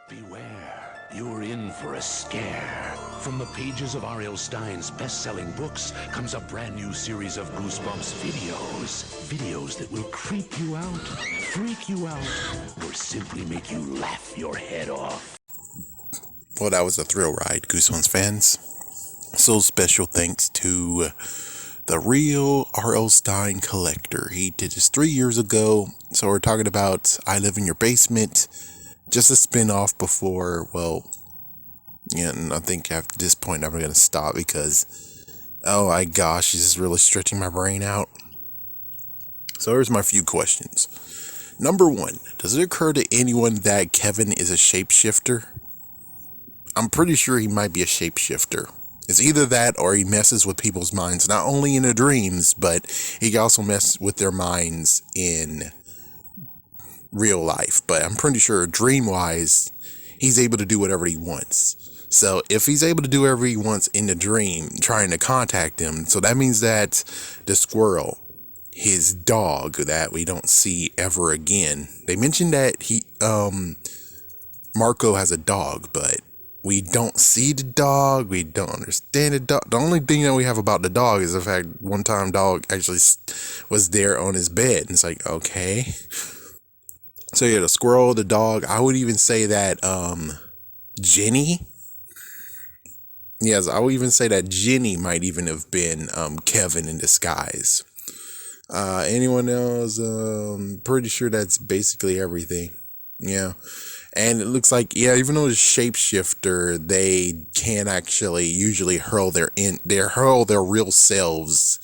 Beware, you're in for a scare. From the pages of R.L. Stine's best-selling books comes a brand new series of Goosebumps videos. Videos that will creep you out, freak you out, or simply make you laugh your head off. Well, that was a thrill ride, Goosebumps fans. So special thanks to the real R.L. Stine collector. He did this 3 years ago. So we're talking about I Live in Your Basement. Just a spin-off before, well, yeah, and I think at this point I'm going to stop because, oh my gosh, this is really stretching my brain out. So here's my few questions. Number one, does it occur to anyone that Kevin is a shapeshifter? I'm pretty sure he might be a shapeshifter. It's either that or he messes with people's minds, not only in their dreams, but he can also mess with their minds in real life. But I'm pretty sure dream-wise, he's able to do whatever he wants. So if he's able to do whatever he wants in the dream, trying to contact him, so that means that the squirrel, his dog that we don't see ever again, they mentioned that Marco has a dog, but we don't see the dog. We don't understand the dog. The only thing that we have about the dog is the fact one time dog actually was there on his bed. And it's like, okay. So yeah, the squirrel, the dog. I would even say that Jenny. Yes, I would even say that Jenny might even have been Kevin in disguise. Anyone else? Pretty sure that's basically everything. Yeah. And it looks like, yeah, even though it's shapeshifter, they can actually usually hurl their real selves.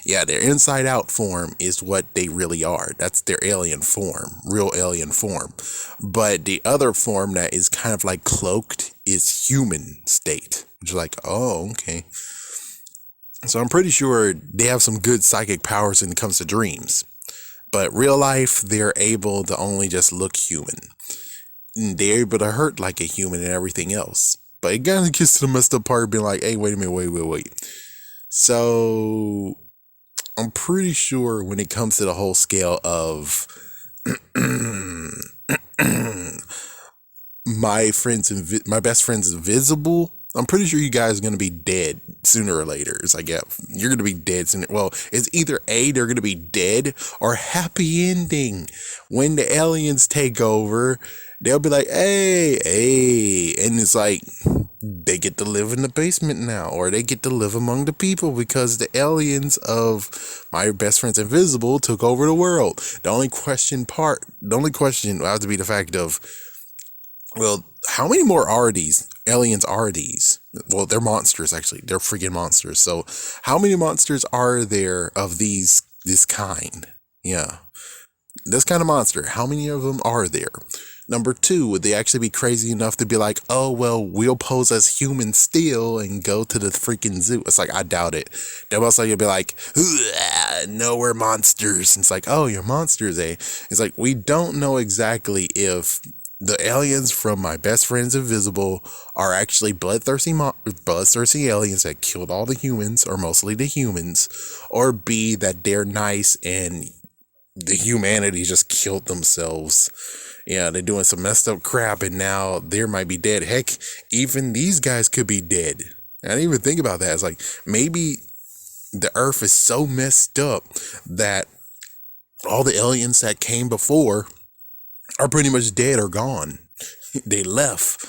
Yeah, their inside out form is what they really are. That's their alien form, real alien form. But the other form that is kind of like cloaked is human state. Which is like, oh, okay. So I'm pretty sure they have some good psychic powers when it comes to dreams. But real life, they're able to only just look human. They're able to hurt like a human and everything else. But it kind of gets to the messed up part being like, hey, wait a minute, wait. So I'm pretty sure when it comes to the whole scale of my best friend's invisible, I'm pretty sure you guys are going to be dead sooner or later. It's like, yeah, you're going to be dead sooner. Well, it's either A, they're going to be dead, or happy ending. When the aliens take over, they'll be like, hey. And it's like, they get to live in the basement now, or they get to live among the people because the aliens of my best friend's invisible took over the world. The only question will have to be the fact of, well, how many more are these? Aliens are these? Well, they're monsters, actually. They're freaking monsters. So how many monsters are there of this kind? Yeah. This kind of monster. How many of them are there? Number two, would they actually be crazy enough to be like, oh, well, we'll pose as humans still and go to the freaking zoo? It's like, I doubt it. They'll most likely be like, no, we're monsters. And it's like, oh, you're monsters, eh? It's like, we don't know exactly if the aliens from my best friend's invisible are actually bloodthirsty aliens that killed all the humans, or mostly the humans, or B, that they're nice and the humanity just killed themselves. Yeah, they're doing some messed up crap and now they might be dead. Heck, even these guys could be dead. I didn't even think about that. It's like, maybe the earth is so messed up that all the aliens that came before are pretty much dead or gone. They left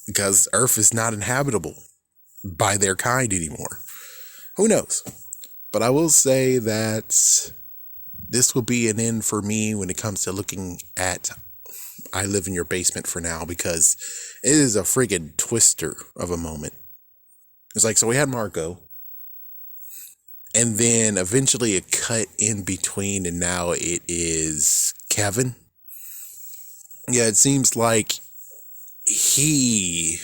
because Earth is not inhabitable by their kind anymore. Who knows? But I will say that this will be an end for me when it comes to looking at I Live in Your Basement for now, because it is a friggin' twister of a moment. It's like, so we had Marco, and then eventually it cut in between, and now it is Kevin. Yeah, it seems like he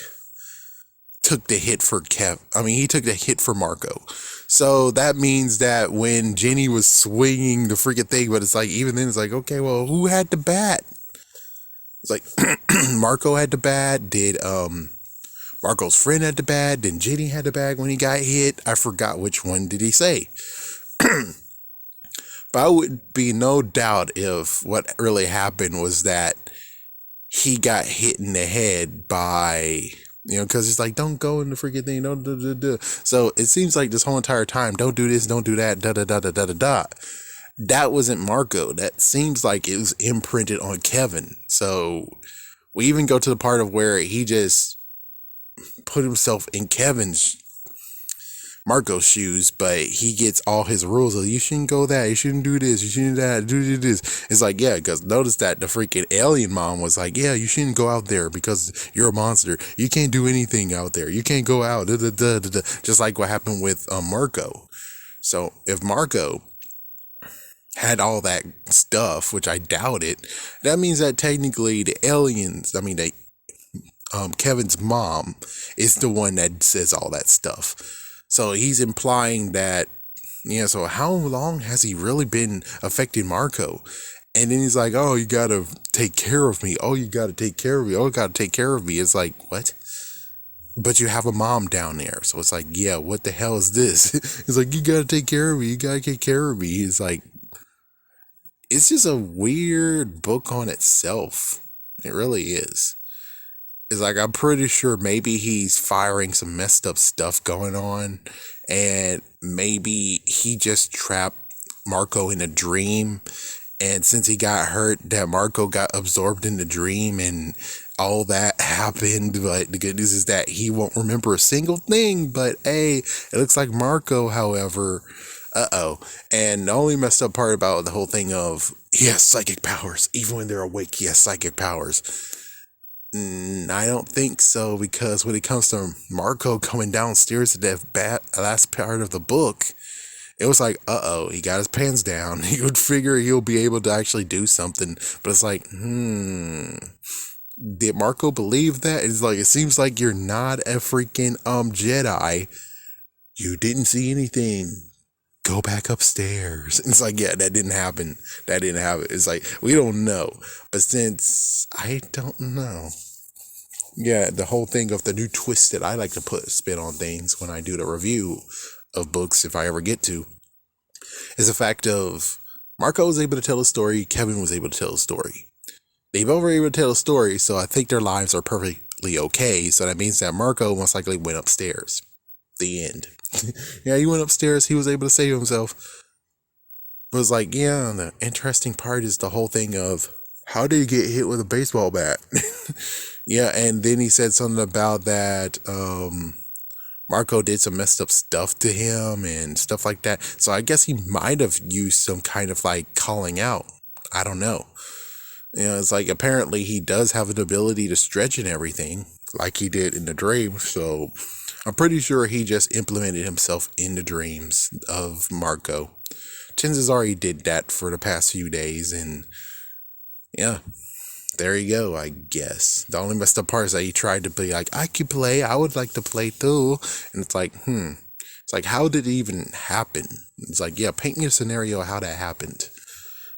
took the hit for he took the hit for Marco. So that means that when Jenny was swinging the freaking thing, but it's like, even then it's like, okay, well, who had the bat? It's like, Marco had the bat. Did Marco's friend had the bat? Then Jenny had the bat when he got hit. I forgot which one did he say. But I would be no doubt if what really happened was that he got hit in the head by, because it's like, don't go in the freaking thing. Don't do. So it seems like this whole entire time, don't do this, don't do that, da da da da da da da. That wasn't Marco. That seems like it was imprinted on Kevin. So we even go to the part of where he just put himself in Marco's shoes, but he gets all his rules of, you shouldn't go that, you shouldn't do this, you shouldn't do that, do this. It's like, yeah, because notice that the freaking alien mom was like, yeah, you shouldn't go out there because you're a monster. You can't do anything out there. You can't go out. Da, da, da, da, da. Just like what happened with Marco. So if Marco had all that stuff, which I doubt it, that means that technically the aliens, Kevin's mom is the one that says all that stuff. So he's implying that, so how long has he really been affecting Marco? And then he's like, oh, you got to take care of me. Oh, you got to take care of me. Oh, you got to take care of me. It's like, what? But you have a mom down there. So it's like, yeah, what the hell is this? It's like, you got to take care of me. You got to take care of me. He's like, it's just a weird book on itself. It really is. It's like, I'm pretty sure maybe he's firing some messed up stuff going on, and maybe he just trapped Marco in a dream, and since he got hurt, that Marco got absorbed in the dream and all that happened. But the good news is that he won't remember a single thing. But hey, it looks like Marco, however, and the only messed up part about the whole thing of, he has psychic powers, even when they're awake, he has psychic powers. I don't think so, because when it comes to Marco coming downstairs to that last part of the book, it was like, he got his pants down. You would figure he'll be able to actually do something, but it's like, did Marco believe that? It's like, it seems like you're not a freaking Jedi. You didn't see anything. Go back upstairs. It's like, yeah, that didn't happen. It's like, we don't know. But since I don't know, yeah, the whole thing of the new twist that I like to put spin on things when I do the review of books, if I ever get to, is the fact of Marco was able to tell a story, Kevin was able to tell a story. They both were able to tell a story, so I think their lives are perfectly okay. So that means that Marco most likely went upstairs. The end. Yeah, he went upstairs. He was able to save himself. But it's like, yeah, the interesting part is the whole thing of, how did he get hit with a baseball bat? Yeah, and then he said something about that Marco did some messed up stuff to him and stuff like that. So I guess he might have used some kind of like calling out. I don't know. It's like, apparently he does have an ability to stretch and everything, like he did in the dream. So I'm pretty sure he just implemented himself in the dreams of Marco. Chances are he did that for the past few days, and yeah, there you go, I guess. The only messed up part is that he tried to be like, I could play, I would like to play too. And it's like, It's like, how did it even happen? It's like, yeah, paint me a scenario how that happened.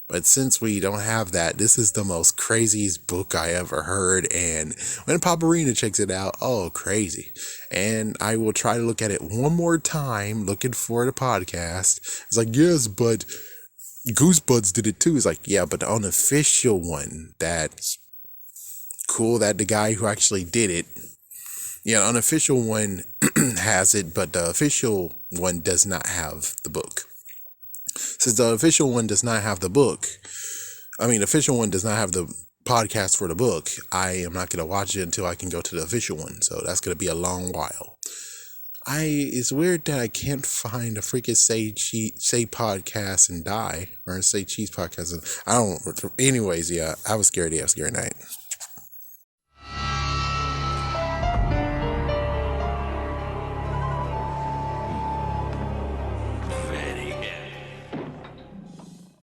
But since we don't have that, this is the most craziest book I ever heard. And when Paparina checks it out, crazy. And I will try to look at it one more time, looking for the podcast. It's like, yes, but Goosebumps did it too. It's like, yeah, but the unofficial one, that's cool that the guy who actually did it, the unofficial one has it, but the official one does not have the book. Since the official one does not have the book, the official one does not have the podcast for the book, I am not going to watch it until I can go to the official one. So that's going to be a long while. It's weird that I can't find a freaking say podcast and die, or say cheese podcast. Anyways, yeah, I was scared. Yeah, scary night.